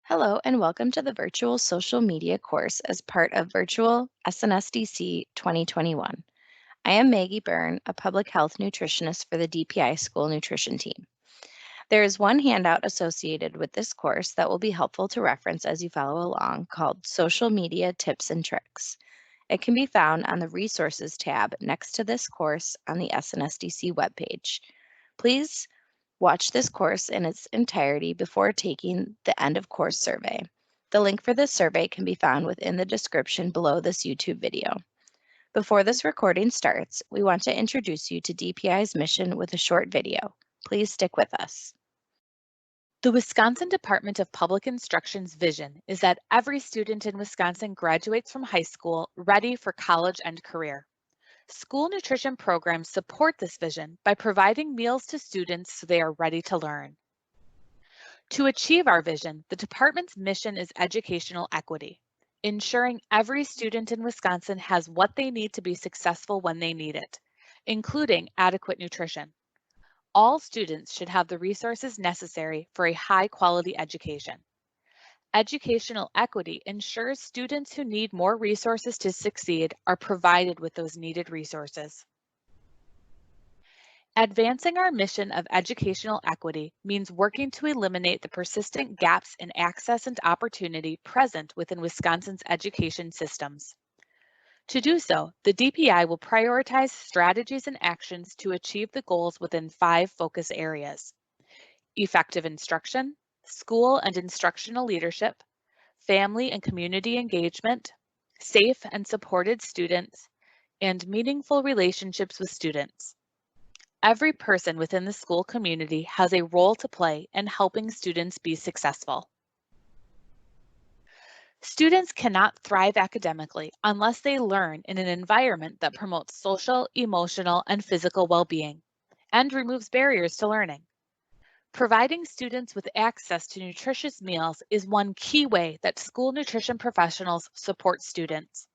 Hello and welcome to the virtual social media course as part of virtual SNSDC 2021. I am Maggie Byrne, a public health nutritionist for the DPI school nutrition team. There is one handout associated with this course that will be helpful to reference as you follow along called Social Media Tips and Tricks. It can be found on the Resources tab next to this course on the SNSDC webpage. Please watch this course in its entirety before taking the end of course survey. The link for this survey can be found within the description below this YouTube video. Before this recording starts, we want to introduce you to DPI's mission with a short video. Please stick with us. The Wisconsin Department of Public Instruction's vision is that every student in Wisconsin graduates from high school ready for college and career. School nutrition programs support this vision by providing meals to students so they are ready to learn. To achieve our vision, the department's mission is educational equity, ensuring every student in Wisconsin has what they need to be successful when they need it, including adequate nutrition. All students should have the resources necessary for a high-quality education. Educational equity ensures students who need more resources to succeed are provided with those needed resources. Advancing our mission of educational equity means working to eliminate the persistent gaps in access and opportunity present within Wisconsin's education systems. To do so, the DPI will prioritize strategies and actions to achieve the goals within 5 focus areas: effective instruction, school and instructional leadership, family and community engagement, safe and supported students, and meaningful relationships with students. Every person within the school community has a role to play in helping students be successful. Students cannot thrive academically unless they learn in an environment that promotes social, emotional, and physical well-being and removes barriers to learning. Providing students with access to nutritious meals is one key way that school nutrition professionals support students.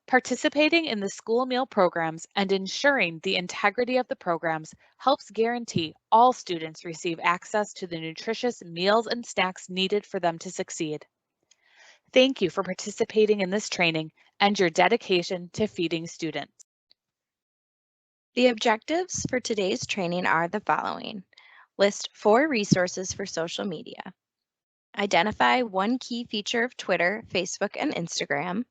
Participating in the school meal programs and ensuring the integrity of the programs helps guarantee all students receive access to the nutritious meals and snacks needed for them to succeed. Thank you for participating in this training and your dedication to feeding students. The objectives for today's training are the following. List 4 resources for social media. Identify one key feature of Twitter, Facebook, and Instagram.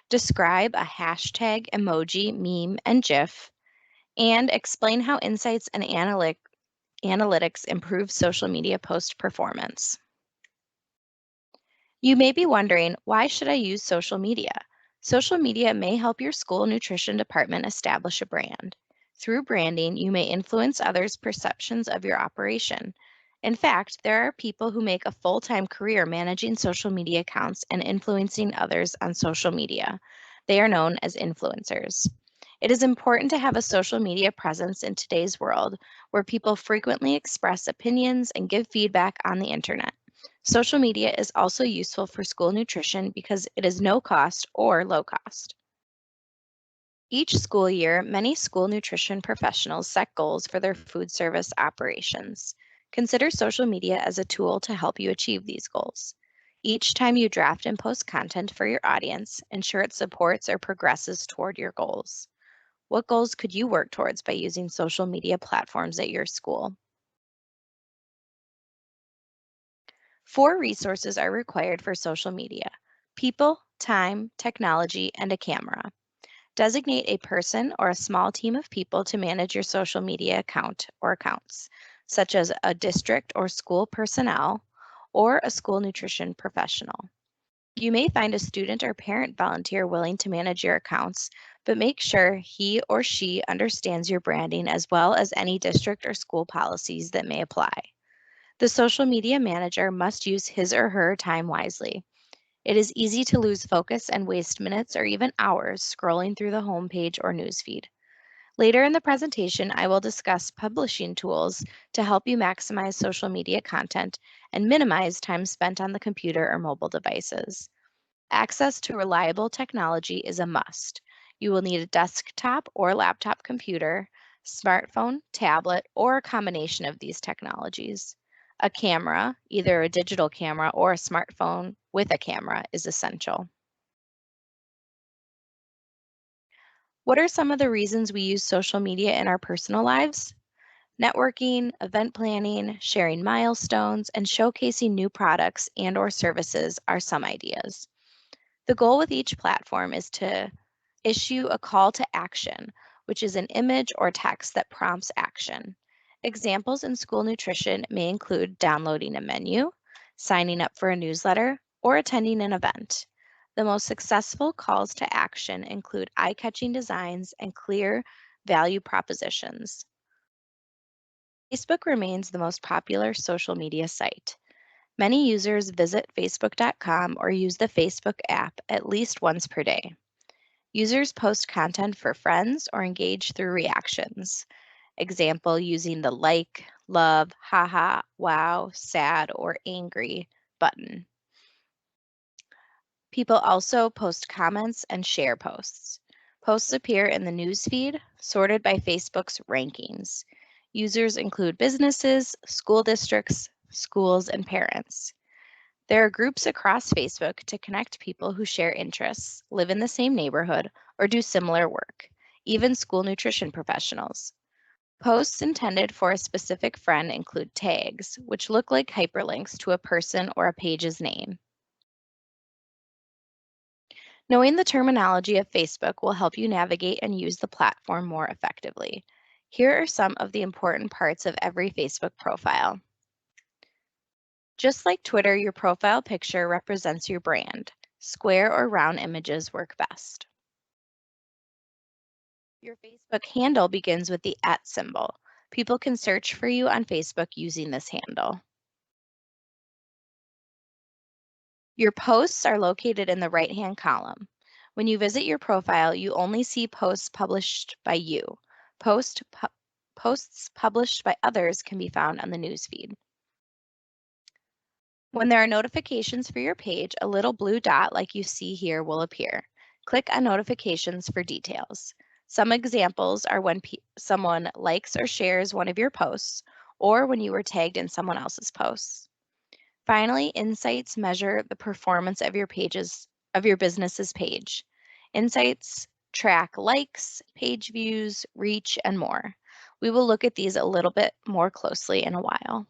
Describe a hashtag, emoji, meme, and GIF, and explain how insights and analytics improve social media post performance. You may be wondering, why should I use social media? Social media may help your school nutrition department establish a brand. Through branding, you may influence others' perceptions of your operation. In fact, there are people who make a full-time career managing social media accounts and influencing others on social media. They are known as influencers. It is important to have a social media presence in today's world where people frequently express opinions and give feedback on the internet. Social media is also useful for school nutrition because it is no cost or low cost. Each school year, many school nutrition professionals set goals for their food service operations. Consider social media as a tool to help you achieve these goals. Each time you draft and post content for your audience, ensure it supports or progresses toward your goals. What goals could you work towards by using social media platforms at your school? 4 resources are required for social media: people, time, technology, and a camera. Designate a person or a small team of people to manage your social media account or accounts, such as a district or school personnel or a school nutrition professional. You may find a student or parent volunteer willing to manage your accounts, but make sure he or she understands your branding as well as any district or school policies that may apply. The social media manager must use his or her time wisely. It is easy to lose focus and waste minutes or even hours scrolling through the homepage or newsfeed. Later in the presentation, I will discuss publishing tools to help you maximize social media content and minimize time spent on the computer or mobile devices. Access to reliable technology is a must. You will need a desktop or laptop computer, smartphone, tablet, or a combination of these technologies. A camera, either a digital camera or a smartphone with a camera, is essential. What are some of the reasons we use social media in our personal lives? Networking, event planning, sharing milestones, and showcasing new products and/or services are some ideas. The goal with each platform is to issue a call to action, which is an image or text that prompts action. Examples in school nutrition may include downloading a menu, signing up for a newsletter, or attending an event. The most successful calls to action include eye-catching designs and clear value propositions. Facebook remains the most popular social media site. Many users visit facebook.com or use the Facebook app at least once per day. Users post content for friends or engage through reactions. Example using the like, love, haha, wow, sad, or angry button. People also post comments and share posts. Posts appear in the newsfeed, sorted by Facebook's rankings. Users include businesses, school districts, schools, and parents. There are groups across Facebook to connect people who share interests, live in the same neighborhood, or do similar work, even school nutrition professionals. Posts intended for a specific friend include tags, which look like hyperlinks to a person or a page's name. Knowing the terminology of Facebook will help you navigate and use the platform more effectively. Here are some of the important parts of every Facebook profile. Just like Twitter, your profile picture represents your brand. Square or round images work best. Your Facebook handle begins with the @ symbol. People can search for you on Facebook using this handle. Your posts are located in the right-hand column. When you visit your profile, you only see posts published by you. Posts published by others can be found on the newsfeed. When there are notifications for your page, a little blue dot like you see here will appear. Click on notifications for details. Some examples are when someone likes or shares one of your posts, or when you were tagged in someone else's posts. Finally, insights measure the performance of your business's page. Insights track likes, page views, reach, and more. We will look at these a little bit more closely in a while.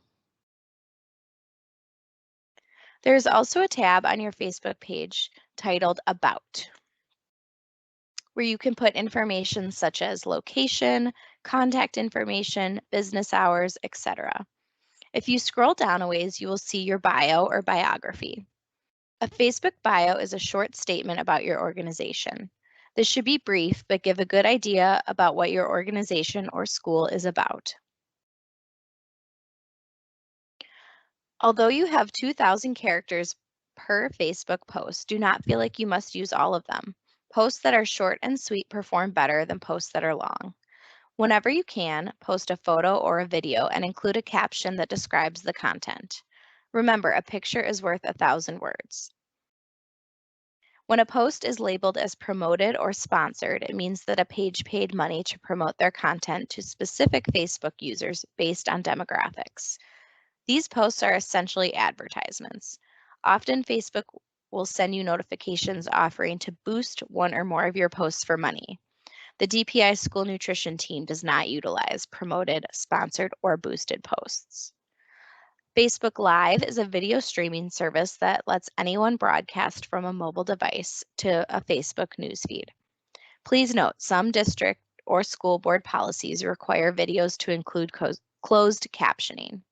There is also a tab on your Facebook page titled About, where you can put information such as location, contact information, business hours, etc. If you scroll down a ways, you will see your bio or biography. A Facebook bio is a short statement about your organization. This should be brief, but give a good idea about what your organization or school is about. Although you have 2,000 characters per Facebook post, do not feel like you must use all of them. Posts that are short and sweet perform better than posts that are long. Whenever you can, post a photo or a video and include a caption that describes the content. Remember, a picture is worth 1,000 words. When a post is labeled as promoted or sponsored, it means that a page paid money to promote their content to specific Facebook users based on demographics. These posts are essentially advertisements. Often Facebook will send you notifications offering to boost one or more of your posts for money. The DPI school nutrition team does not utilize promoted, sponsored, or boosted posts. Facebook Live is a video streaming service that lets anyone broadcast from a mobile device to a Facebook newsfeed. Please note, some district or school board policies require videos to include closed captioning.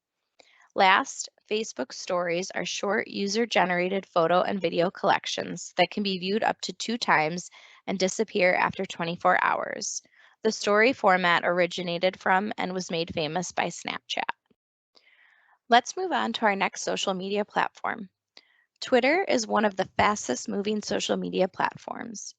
Last, Facebook Stories are short user-generated photo and video collections that can be viewed up to 2 times and disappear after 24 hours. The story format originated from and was made famous by Snapchat. Let's move on to our next social media platform. Twitter is one of the fastest moving social media platforms.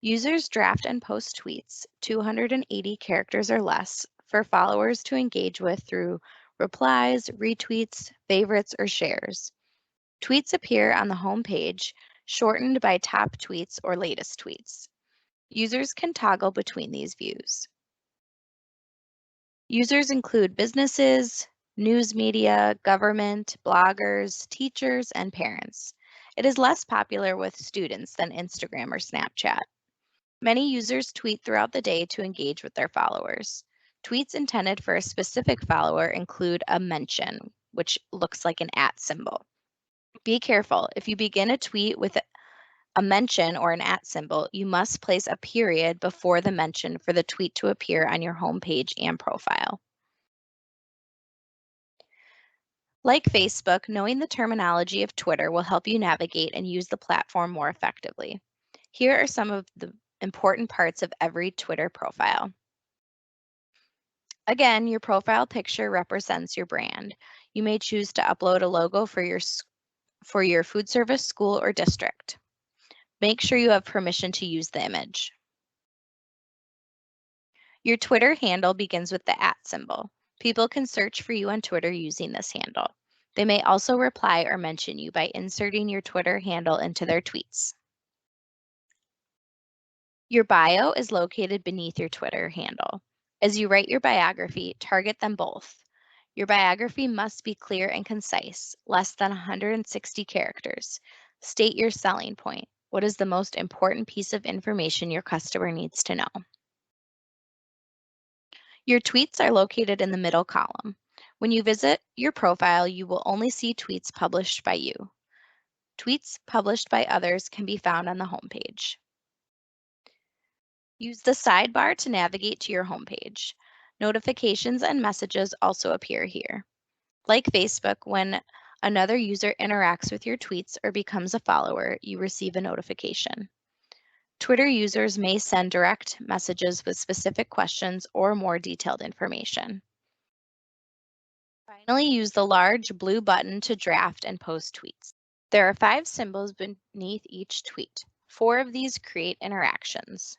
Users draft and post tweets, 280 characters or less, for followers to engage with through replies, retweets, favorites, or shares. Tweets appear on the home page, shortened by top tweets or latest tweets. Users can toggle between these views. Users include businesses, news media, government, bloggers, teachers, and parents. It is less popular with students than Instagram or Snapchat. Many users tweet throughout the day to engage with their followers. Tweets intended for a specific follower include a mention, which looks like an @ symbol. Be careful. If you begin a tweet with a mention or an @ symbol, you must place a period before the mention for the tweet to appear on your homepage and profile. Like Facebook, knowing the terminology of Twitter will help you navigate and use the platform more effectively. Here are some of the important parts of every Twitter profile. Again, your profile picture represents your brand. You may choose to upload a logo for your food service, school, or district. Make sure you have permission to use the image. Your Twitter handle begins with the @ symbol. People can search for you on Twitter using this handle. They may also reply or mention you by inserting your Twitter handle into their tweets. Your bio is located beneath your Twitter handle. As you write your biography, target them both. Your biography must be clear and concise, less than 160 characters. State your selling point. What is the most important piece of information your customer needs to know? Your tweets are located in the middle column. When you visit your profile, you will only see tweets published by you. Tweets published by others can be found on the homepage. Use the sidebar to navigate to your homepage. Notifications and messages also appear here. Like Facebook, when another user interacts with your tweets or becomes a follower, you receive a notification. Twitter users may send direct messages with specific questions or more detailed information. Finally, use the large blue button to draft and post tweets. There are 5 symbols beneath each tweet. 4 of these create interactions.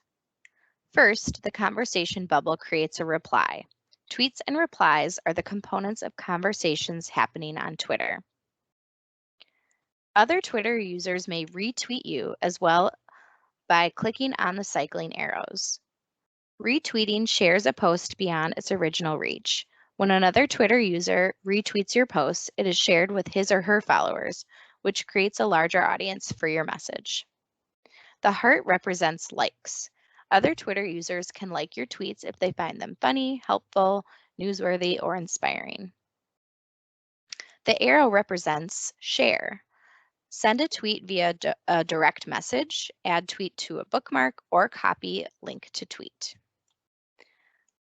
First, the conversation bubble creates a reply. Tweets and replies are the components of conversations happening on Twitter. Other Twitter users may retweet you as well by clicking on the cycling arrows. Retweeting shares a post beyond its original reach. When another Twitter user retweets your post, it is shared with his or her followers, which creates a larger audience for your message. The heart represents likes. Other Twitter users can like your tweets if they find them funny, helpful, newsworthy, or inspiring. The arrow represents share. Send a tweet via a direct message, add tweet to a bookmark, or copy link to tweet.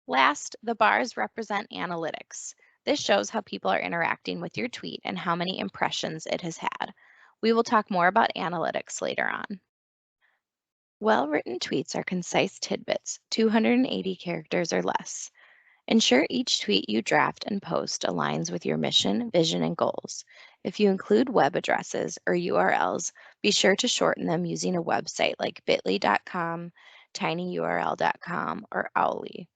Last, the bars represent analytics. This shows how people are interacting with your tweet and how many impressions it has had. We will talk more about analytics later on. Well-written tweets are concise tidbits, 280 characters or less. Ensure each tweet you draft and post aligns with your mission, vision, and goals. If you include web addresses or URLs, be sure to shorten them using a website like bit.ly.com, tinyurl.com, or Owly.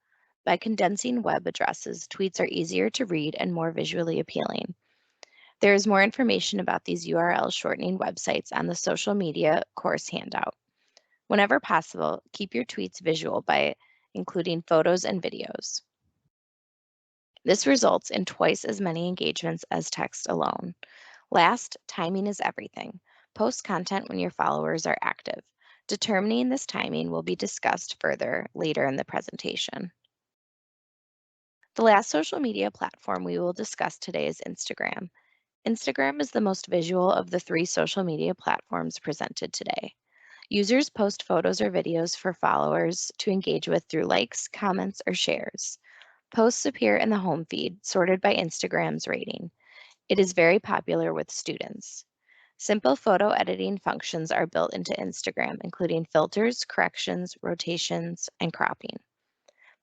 By condensing web addresses, tweets are easier to read and more visually appealing. There is more information about these URL shortening websites on the social media course handout. Whenever possible, keep your tweets visual by including photos and videos. This results in twice as many engagements as text alone. Last, timing is everything. Post content when your followers are active. Determining this timing will be discussed further later in the presentation. The last social media platform we will discuss today is Instagram. Instagram is the most visual of the 3 social media platforms presented today. Users post photos or videos for followers to engage with through likes, comments, or shares. Posts appear in the home feed, sorted by Instagram's rating. It is very popular with students. Simple photo editing functions are built into Instagram, including filters, corrections, rotations, and cropping.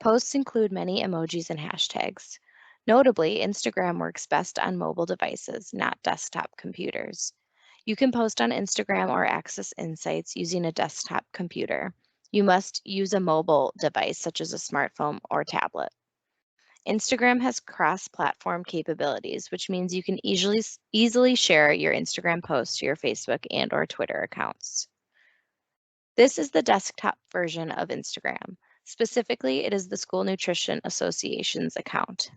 Posts include many emojis and hashtags. Notably, Instagram works best on mobile devices, not desktop computers. You can post on Instagram or access insights using a desktop computer. You must use a mobile device such as a smartphone or tablet. Instagram has cross-platform capabilities, which means you can easily share your Instagram posts to your Facebook and/or Twitter accounts. This is the desktop version of Instagram. Specifically, it is the School Nutrition Association's account.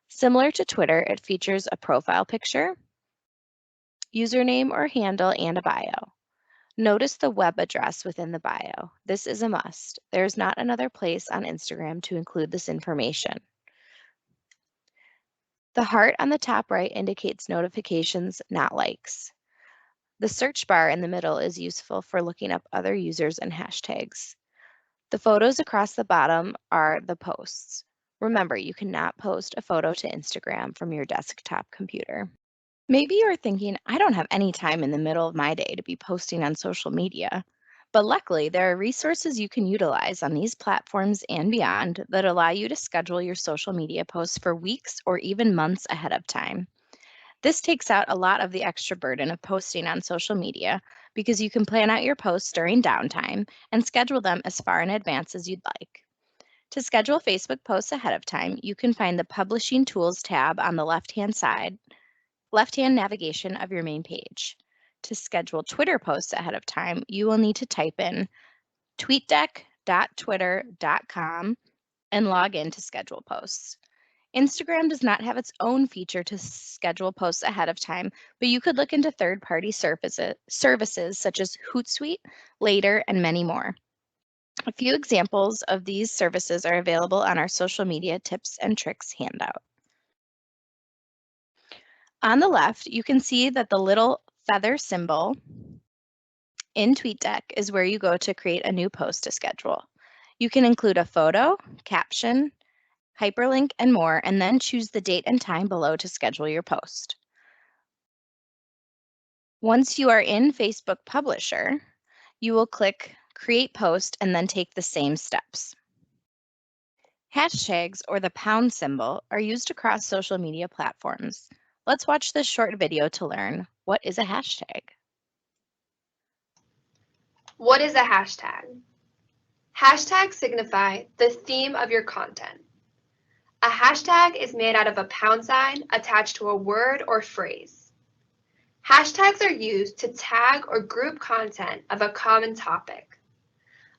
Similar to Twitter, it features a profile picture, username or handle, and a bio. Notice the web address within the bio. This is a must. There's not another place on Instagram to include this information. The heart on the top right indicates notifications, not likes. The search bar in the middle is useful for looking up other users and hashtags. The photos across the bottom are the posts. Remember, you cannot post a photo to Instagram from your desktop computer. Maybe you're thinking, I don't have any time in the middle of my day to be posting on social media. But luckily, there are resources you can utilize on these platforms and beyond that allow you to schedule your social media posts for weeks or even months ahead of time. This takes out a lot of the extra burden of posting on social media because you can plan out your posts during downtime and schedule them as far in advance as you'd like. To schedule Facebook posts ahead of time, you can find the Publishing Tools tab on the left-hand navigation of your main page. To schedule Twitter posts ahead of time, you will need to type in tweetdeck.twitter.com and log in to schedule posts. Instagram does not have its own feature to schedule posts ahead of time, but you could look into third-party services such as Hootsuite, Later, and many more. A few examples of these services are available on our social media tips and tricks handout. On the left, you can see that the little feather symbol in TweetDeck is where you go to create a new post to schedule. You can include a photo, caption, hyperlink, and more, and then choose the date and time below to schedule your post. Once you are in Facebook Publisher, you will click Create Post and then take the same steps. Hashtags, or the pound symbol, are used across social media platforms. Let's watch this short video to learn what is a hashtag. What is a hashtag? Hashtags signify the theme of your content. A hashtag is made out of a pound sign attached to a word or phrase. Hashtags are used to tag or group content of a common topic.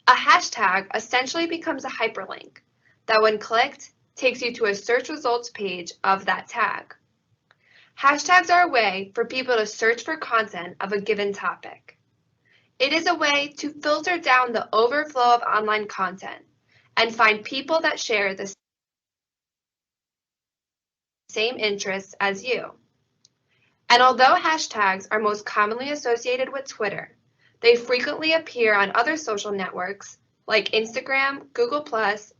A hashtag essentially becomes a hyperlink that, when clicked, takes you to a search results page of that tag. Hashtags are a way for people to search for content of a given topic. It is a way to filter down the overflow of online content and find people that share the same interests as you. And although hashtags are most commonly associated with Twitter, they frequently appear on other social networks like Instagram, Google+,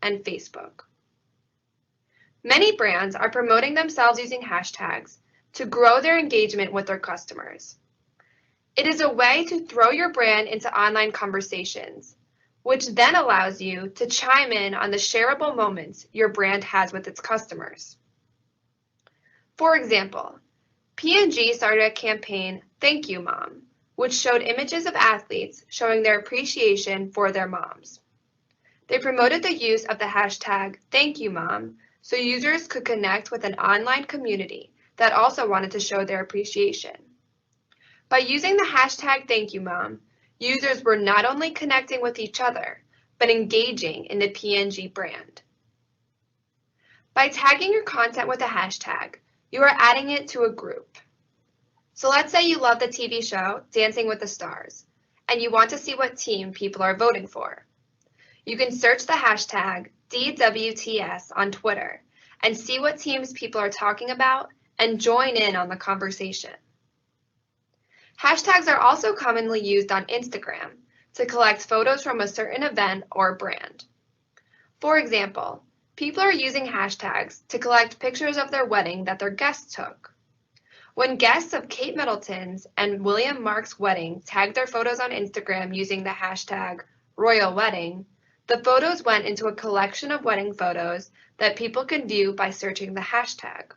and Facebook. Many brands are promoting themselves using hashtags to grow their engagement with their customers. It is a way to throw your brand into online conversations, which then allows you to chime in on the shareable moments your brand has with its customers. For example, P&G started a campaign, Thank You Mom, which showed images of athletes showing their appreciation for their moms. They promoted the use of the hashtag Thank You Mom so users could connect with an online community that also wanted to show their appreciation. By using the hashtag Thank You Mom, users were not only connecting with each other, but engaging in the P&G brand. By tagging your content with a hashtag, you are adding it to a group. So let's say you love the TV show Dancing with the Stars, and you want to see what team people are voting for. You can search the hashtag DWTS on Twitter and see what teams people are talking about and join in on the conversation. Hashtags are also commonly used on Instagram to collect photos from a certain event or brand. For example, people are using hashtags to collect pictures of their wedding that their guests took. When guests of Kate Middleton's and William Marks' wedding tagged their photos on Instagram using the hashtag Royal Wedding, the photos went into a collection of wedding photos that people can view by searching the hashtag.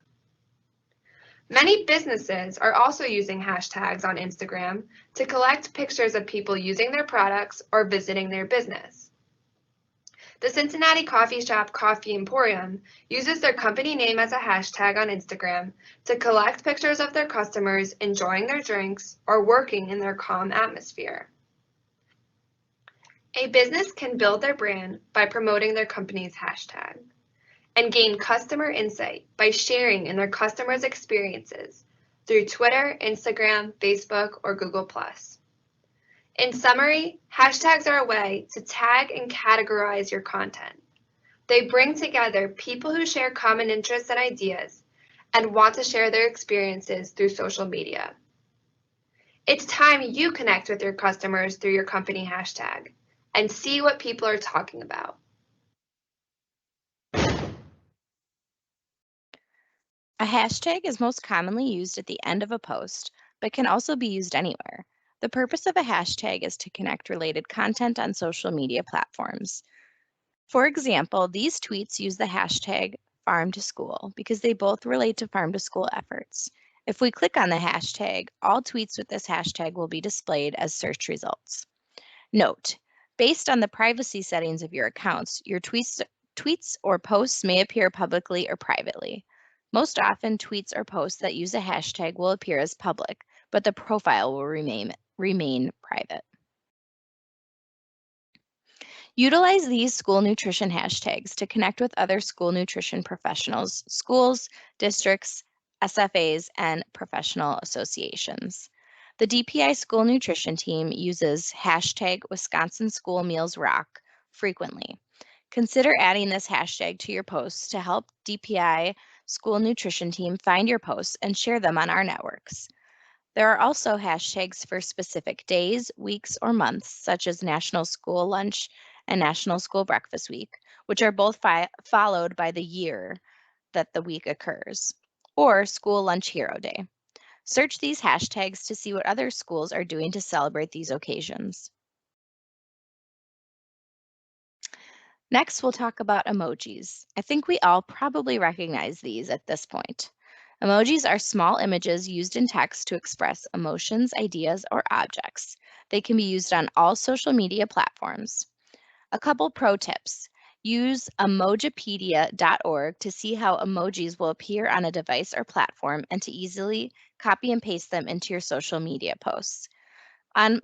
Many businesses are also using hashtags on Instagram to collect pictures of people using their products or visiting their business. The Cincinnati coffee shop Coffee Emporium uses their company name as a hashtag on Instagram to collect pictures of their customers enjoying their drinks or working in their calm atmosphere. A business can build their brand by promoting their company's hashtag. and gain customer insight by sharing in their customers' experiences through Twitter, Instagram, Facebook, or Google+. In summary, hashtags are a way to tag and categorize your content. They bring together people who share common interests and ideas and want to share their experiences through social media. It's time you connect with your customers through your company hashtag and see what people are talking about. A hashtag is most commonly used at the end of a post, but can also be used anywhere. The purpose of a hashtag is to connect related content on social media platforms. For example, these tweets use the hashtag farm to school because they both relate to farm to school efforts. If we click on the hashtag, all tweets with this hashtag will be displayed as search results. Note, based on the privacy settings of your accounts, your tweets or posts may appear publicly or privately. Most often, tweets or posts that use a hashtag will appear as public, but the profile will remain private. Utilize these school nutrition hashtags to connect with other school nutrition professionals, schools, districts, SFAs, and professional associations. The DPI school nutrition team uses hashtag Wisconsin School Meals Rock frequently. Consider adding this hashtag to your posts to help DPI school nutrition team find your posts and share them on our networks. There are also hashtags for specific days, weeks, or months, such as National School Lunch and National School Breakfast Week, which are both followed by the year that the week occurs, or School Lunch Hero Day. Search these hashtags to see what other schools are doing to celebrate these occasions. Next, we'll talk about emojis. I think we all probably recognize these at this point. Emojis are small images used in text to express emotions, ideas, or objects. They can be used on all social media platforms. A couple pro tips. Use emojipedia.org to see how emojis will appear on a device or platform and to easily copy and paste them into your social media posts. And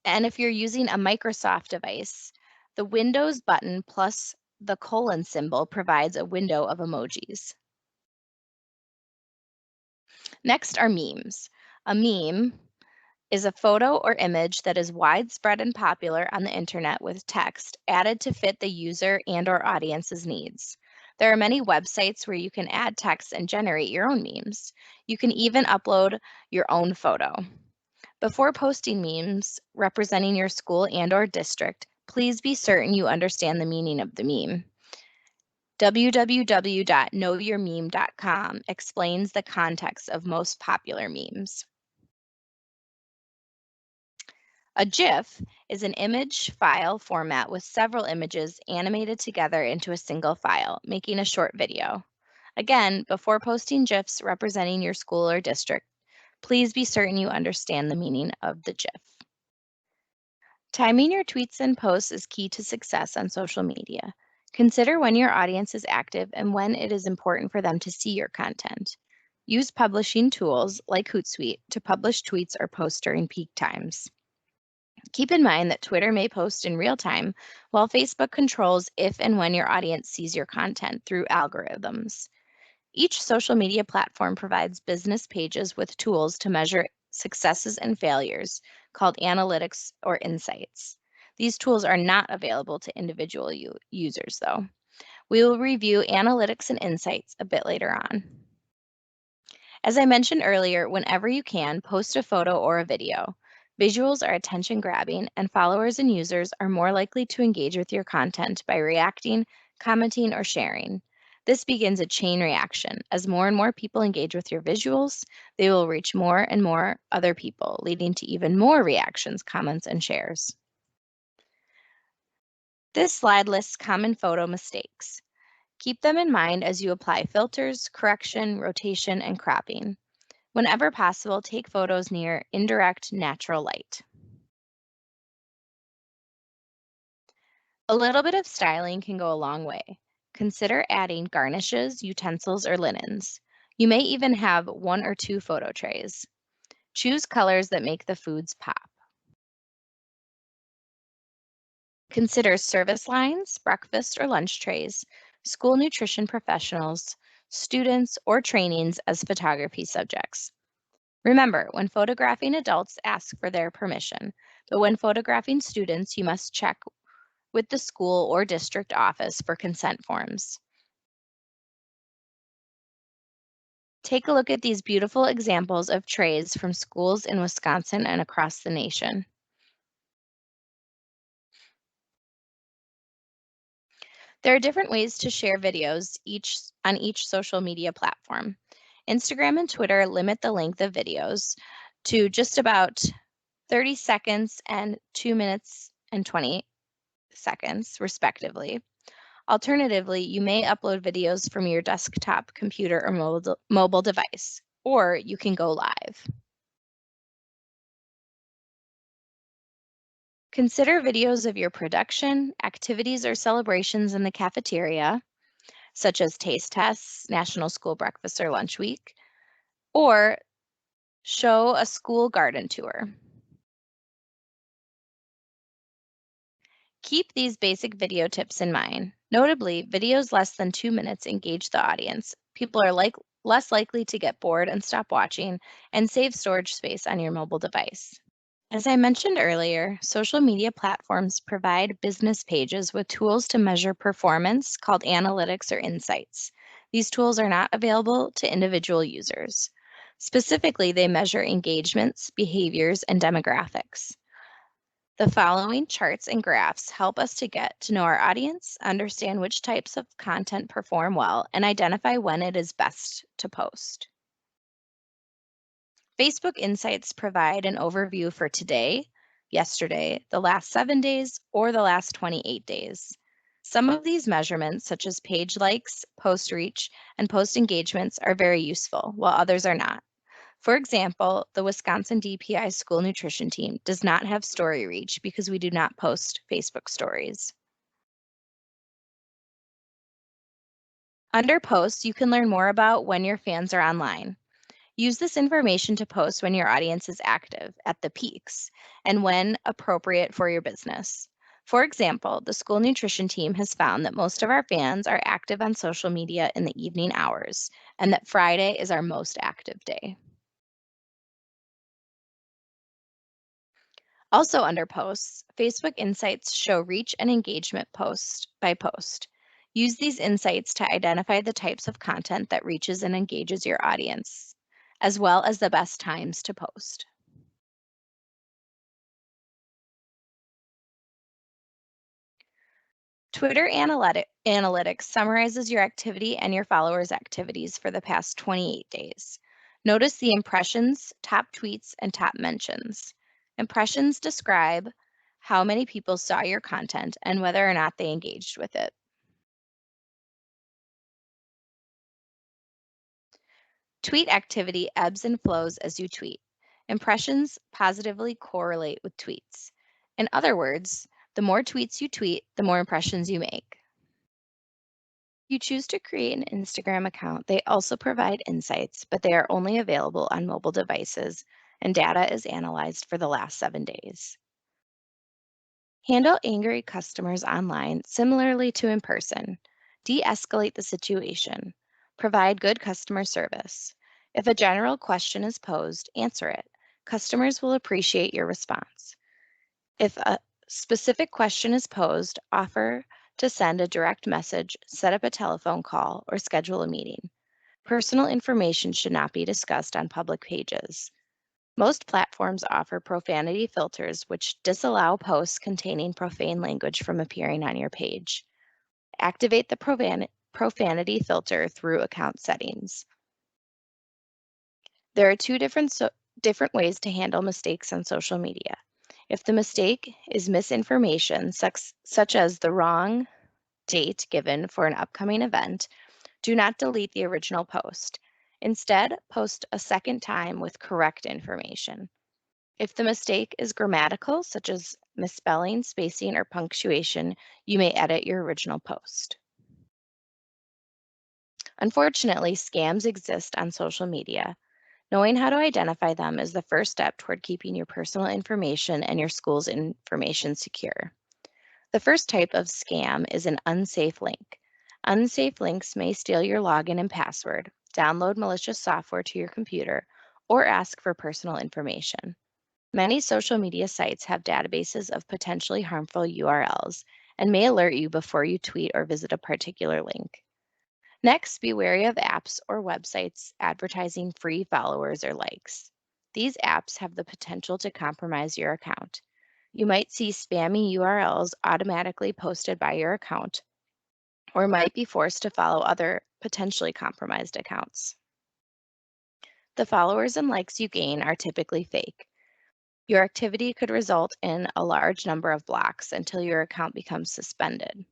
if you're using a Microsoft device, the Windows button plus the colon symbol provides a window of emojis. Next are memes. A meme is a photo or image that is widespread and popular on the internet with text added to fit the user and/or audience's needs. There are many websites where you can add text and generate your own memes. You can even upload your own photo. Before posting memes representing your school and/or district, please be certain you understand the meaning of the meme. www.knowyourmeme.com explains the context of most popular memes. A GIF is an image file format with several images animated together into a single file, making a short video. Again, before posting GIFs representing your school or district, please be certain you understand the meaning of the GIF. Timing your tweets and posts is key to success on social media. Consider when your audience is active and when it is important for them to see your content. Use publishing tools like Hootsuite to publish tweets or posts during peak times. Keep in mind that Twitter may post in real time, while Facebook controls if and when your audience sees your content through algorithms. Each social media platform provides business pages with tools to measure successes and failures, called analytics or insights. These tools are not available to individual users, though. We will review analytics and insights a bit later on. As I mentioned earlier, whenever you can, post a photo or a video. Visuals are attention-grabbing, and followers and users are more likely to engage with your content by reacting, commenting, or sharing. This begins a chain reaction. As more and more people engage with your visuals, they will reach more and more other people, leading to even more reactions, comments, and shares. This slide lists common photo mistakes. Keep them in mind as you apply filters, correction, rotation, and cropping. Whenever possible, take photos near indirect natural light. A little bit of styling can go a long way. Consider adding garnishes, utensils, or linens. You may even have 1 or 2 photo trays. Choose colors that make the foods pop. Consider service lines, breakfast or lunch trays, school nutrition professionals, students, or trainings as photography subjects. Remember, when photographing adults, ask for their permission, but when photographing students, you must check with the school or district office for consent forms. Take a look at these beautiful examples of trays from schools in Wisconsin and across the nation. There are different ways to share videos on each social media platform. Instagram and Twitter limit the length of videos to just about 30 seconds and 2 minutes and 20 seconds, respectively. Alternatively, you may upload videos from your desktop computer or mobile device, or you can go live. Consider videos of your production, activities, or celebrations in the cafeteria, such as taste tests, National School Breakfast or Lunch Week, or show a school garden tour. Keep these basic video tips in mind. Notably, videos less than 2 minutes engage the audience. People are less likely to get bored and stop watching, and save storage space on your mobile device. As I mentioned earlier, social media platforms provide business pages with tools to measure performance called analytics or insights. These tools are not available to individual users. Specifically, they measure engagements, behaviors, and demographics. The following charts and graphs help us to get to know our audience, understand which types of content perform well, and identify when it is best to post. Facebook Insights provide an overview for today, yesterday, the last 7 days, or the last 28 days. Some of these measurements, such as page likes, post reach, and post engagements, are very useful, while others are not. For example, the Wisconsin DPI school nutrition team does not have story reach because we do not post Facebook stories. Under posts, you can learn more about when your fans are online. Use this information to post when your audience is active at the peaks and when appropriate for your business. For example, the school nutrition team has found that most of our fans are active on social media in the evening hours and that Friday is our most active day. Also under posts, Facebook Insights show reach and engagement post by post. Use these insights to identify the types of content that reaches and engages your audience, as well as the best times to post. Twitter Analytics summarizes your activity and your followers' activities for the past 28 days. Notice the impressions, top tweets, and top mentions. Impressions describe how many people saw your content and whether or not they engaged with it. Tweet activity ebbs and flows as you tweet. Impressions positively correlate with tweets. In other words, the more tweets you tweet, the more impressions you make. If you choose to create an Instagram account, they also provide insights, but they are only available on mobile devices, and data is analyzed for the last 7 days. Handle angry customers online similarly to in person. De-escalate the situation. Provide good customer service. If a general question is posed, answer it. Customers will appreciate your response. If a specific question is posed, offer to send a direct message, set up a telephone call, or schedule a meeting. Personal information should not be discussed on public pages. Most platforms offer profanity filters which disallow posts containing profane language from appearing on your page. Activate the profanity filter through account settings. There are two different ways to handle mistakes on social media. If the mistake is misinformation, such as the wrong date given for an upcoming event, do not delete the original post. Instead, post a second time with correct information. If the mistake is grammatical, such as misspelling, spacing, or punctuation, you may edit your original post. Unfortunately, scams exist on social media. Knowing how to identify them is the first step toward keeping your personal information and your school's information secure. The first type of scam is an unsafe link. Unsafe links may steal your login and password, download malicious software to your computer, or ask for personal information. Many social media sites have databases of potentially harmful URLs and may alert you before you tweet or visit a particular link. Next, be wary of apps or websites advertising free followers or likes. These apps have the potential to compromise your account. You might see spammy URLs automatically posted by your account, or might be forced to follow other potentially compromised accounts. The followers and likes you gain are typically fake. Your activity could result in a large number of blocks until your account becomes suspended.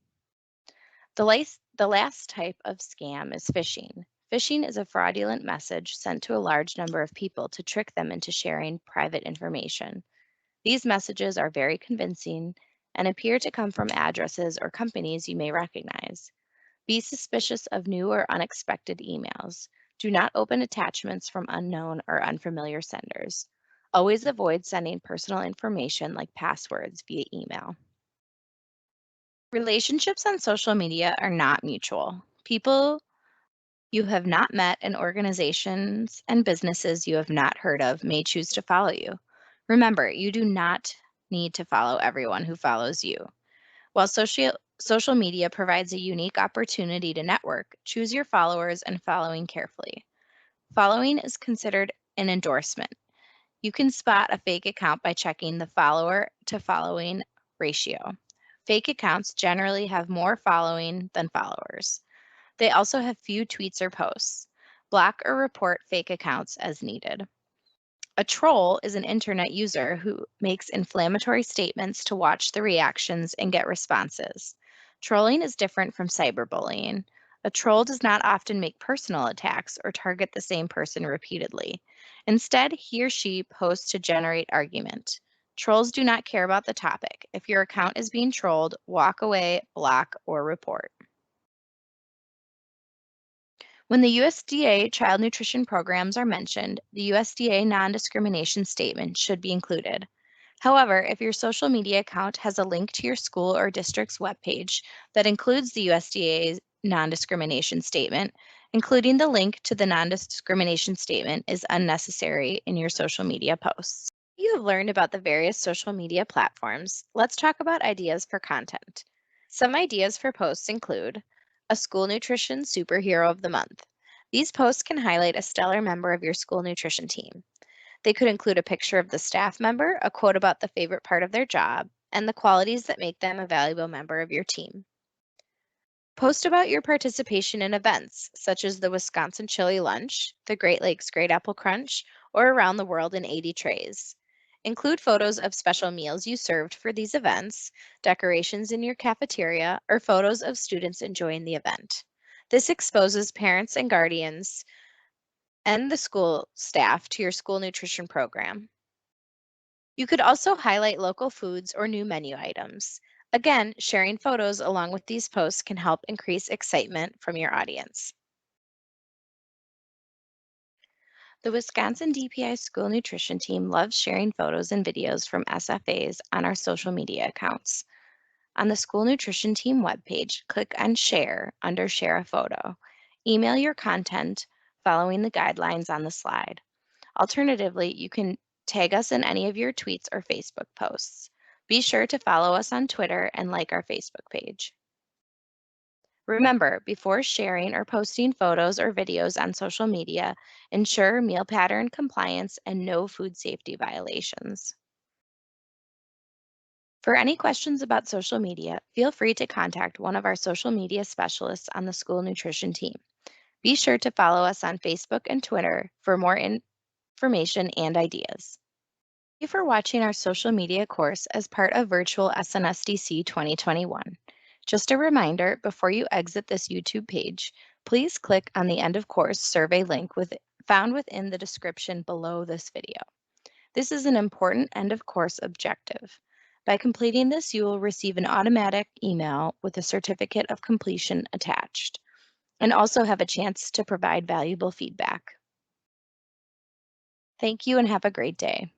The last type of scam is phishing. Phishing is a fraudulent message sent to a large number of people to trick them into sharing private information. These messages are very convincing and appear to come from addresses or companies you may recognize. Be suspicious of new or unexpected emails. Do not open attachments from unknown or unfamiliar senders. Always avoid sending personal information like passwords via email. Relationships on social media are not mutual. People you have not met and organizations and businesses you have not heard of may choose to follow you. Remember, you do not need to follow everyone who follows you. While social media provides a unique opportunity to network, choose your followers and following carefully. Following is considered an endorsement. You can spot a fake account by checking the follower to following ratio. Fake accounts generally have more following than followers. They also have few tweets or posts. Block or report fake accounts as needed. A troll is an internet user who makes inflammatory statements to watch the reactions and get responses. Trolling is different from cyberbullying. A troll does not often make personal attacks or target the same person repeatedly. Instead, he or she posts to generate argument. Trolls do not care about the topic. If your account is being trolled, walk away, block, or report. When the USDA child nutrition programs are mentioned, the USDA non-discrimination statement should be included. However, if your social media account has a link to your school or district's webpage that includes the USDA's non-discrimination statement, including the link to the non-discrimination statement is unnecessary in your social media posts. You have learned about the various social media platforms. Let's talk about ideas for content. Some ideas for posts include a school nutrition superhero of the month. These posts can highlight a stellar member of your school nutrition team. They could include a picture of the staff member, a quote about the favorite part of their job, and the qualities that make them a valuable member of your team. Post about your participation in events, such as the Wisconsin Chili Lunch, the Great Lakes Great Apple Crunch, or Around the World in 80 Trays. Include photos of special meals you served for these events, decorations in your cafeteria, or photos of students enjoying the event. This exposes parents and guardians and the school staff to your school nutrition program. You could also highlight local foods or new menu items. Again, sharing photos along with these posts can help increase excitement from your audience. The Wisconsin DPI school nutrition team loves sharing photos and videos from SFAs on our social media accounts. On the school nutrition team webpage, click on Share under Share a Photo. Email your content following the guidelines on the slide. Alternatively, you can tag us in any of your tweets or Facebook posts. Be sure to follow us on Twitter and like our Facebook page. Remember, before sharing or posting photos or videos on social media, ensure meal pattern compliance and no food safety violations. For any questions about social media, feel free to contact one of our social media specialists on the school nutrition team. Be sure to follow us on Facebook and Twitter for more information and ideas. Thank you for watching our social media course as part of virtual SNSDC 2021. Just a reminder, before you exit this YouTube page, please click on the end of course survey link found within the description below this video. This is an important end of course objective. By completing this, you will receive an automatic email with a certificate of completion attached, and also have a chance to provide valuable feedback. Thank you and have a great day.